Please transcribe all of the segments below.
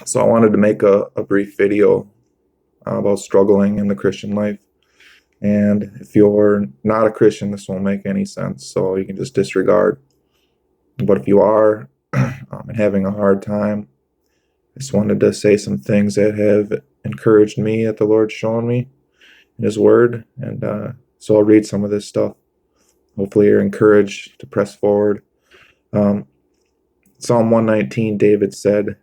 So I wanted to make a brief video about struggling in the Christian life. And if you're not a Christian, this won't make any sense, so you can just disregard. But if you are and having a hard time, I just wanted to say some things that have encouraged me, that the Lord's shown me in His Word. And so I'll read some of this stuff. Hopefully you're encouraged to press forward. Um, Psalm 119, David said,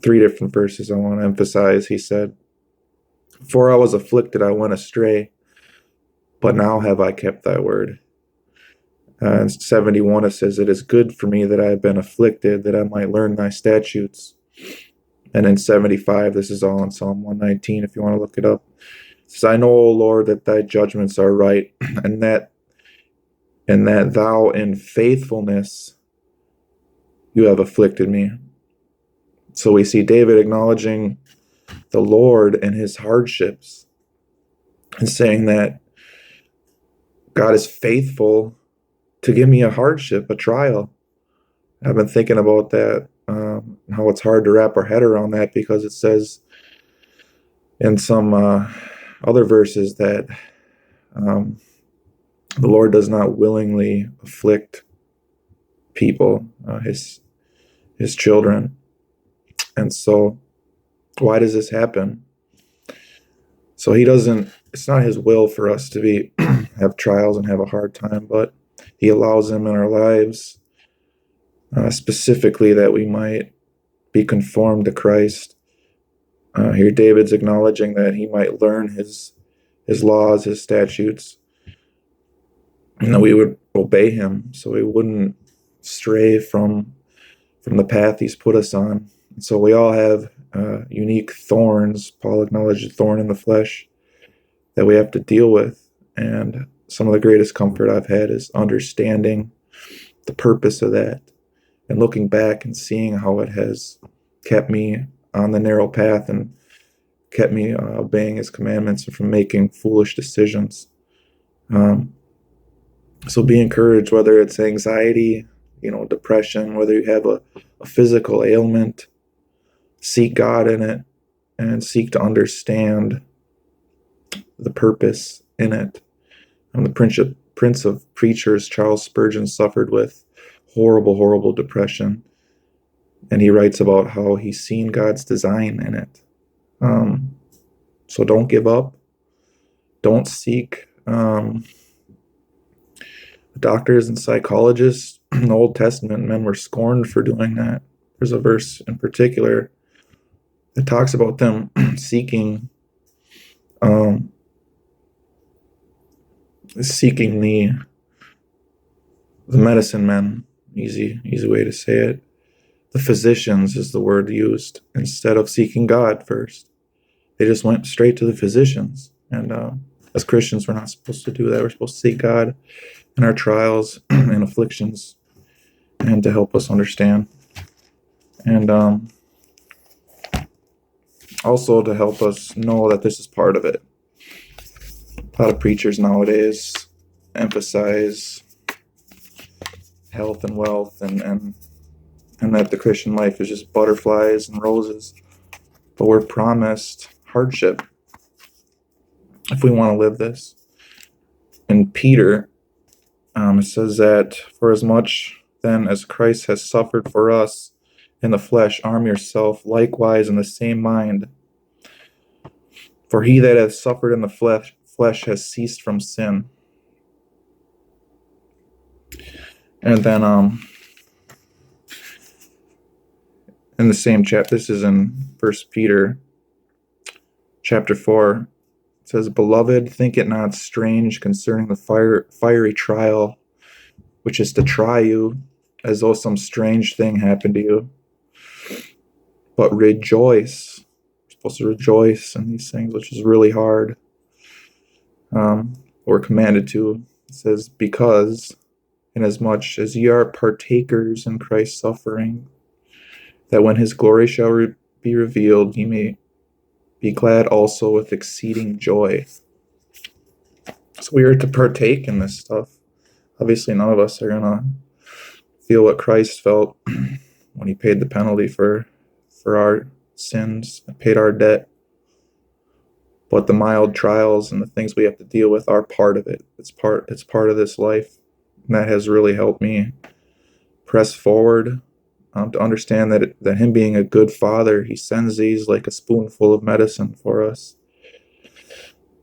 three different verses I want to emphasize. He said, "For I was afflicted, I went astray, but now have I kept thy word." In 71, it says, "It is good for me that I have been afflicted, that I might learn thy statutes." And in 75, this is all in Psalm 119, if you want to look it up. It says, "I know, O Lord, that thy judgments are right, and that thou in faithfulness you have afflicted me." So we see David acknowledging the Lord and his hardships and saying that God is faithful to give me a hardship, a trial. I've been thinking about that, how it's hard to wrap our head around that, because it says in some other verses that the Lord does not willingly afflict people, his children. And so why does this happen? So he doesn't, it's not his will for us to be have trials and have a hard time, but he allows them in our lives, specifically that we might be conformed to Christ. Here David's acknowledging that he might learn his laws, his statutes, and that we would obey him, so we wouldn't stray from the path he's put us on. And so we all have unique thorns. Paul acknowledged a thorn in the flesh that we have to deal with. And some of the greatest comfort I've had is understanding the purpose of that and looking back and seeing how it has kept me on the narrow path and kept me obeying his commandments and from making foolish decisions. So be encouraged, whether it's anxiety, depression, whether you have a physical ailment, seek God in it and seek to understand the purpose in it. And the Prince of Preachers, Charles Spurgeon, suffered with horrible, horrible depression. And he writes about how he's seen God's design in it. So don't give up. Don't seek doctors and psychologists. In the Old Testament, men were scorned for doing that. There's a verse in particular that talks about them seeking the medicine men. Easy way to say it. The physicians is the word used, instead of seeking God first. They just went straight to the physicians. And as Christians, we're not supposed to do that. We're supposed to seek God in our trials and afflictions, and to help us understand. And also to help us know that this is part of it. A lot of preachers nowadays emphasize health and wealth and that the Christian life is just butterflies and roses. But we're promised hardship if we want to live this. In Peter, it says that, "For as much then as Christ has suffered for us in the flesh, arm yourself likewise in the same mind. For he that hath suffered in the flesh has ceased from sin." And then in the same chapter, this is in 1 Peter chapter 4, it says, "Beloved, think it not strange concerning the fiery trial, which is to try you, as though some strange thing happened to you. But rejoice." We're supposed to rejoice in these things, which is really hard. We're commanded to. It says, "Because, inasmuch as ye are partakers in Christ's suffering, that when his glory shall be revealed, ye may be glad also with exceeding joy." So we are to partake in this stuff. Obviously, none of us are going to feel what Christ felt when he paid the penalty for for our sins, paid our debt. But the mild trials and the things we have to deal with are part of it. It's part of this life. And that has really helped me press forward, to understand that him being a good father, he sends these like a spoonful of medicine for us,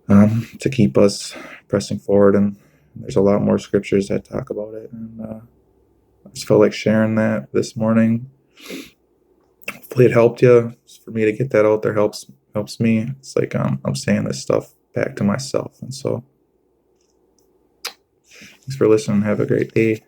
to keep us pressing forward. And there's a lot more scriptures that talk about it. And I just felt like sharing that this morning. Hopefully it helped you. Just for me to get that out there helps me. It's like I'm saying this stuff back to myself. And so thanks for listening. Have a great day.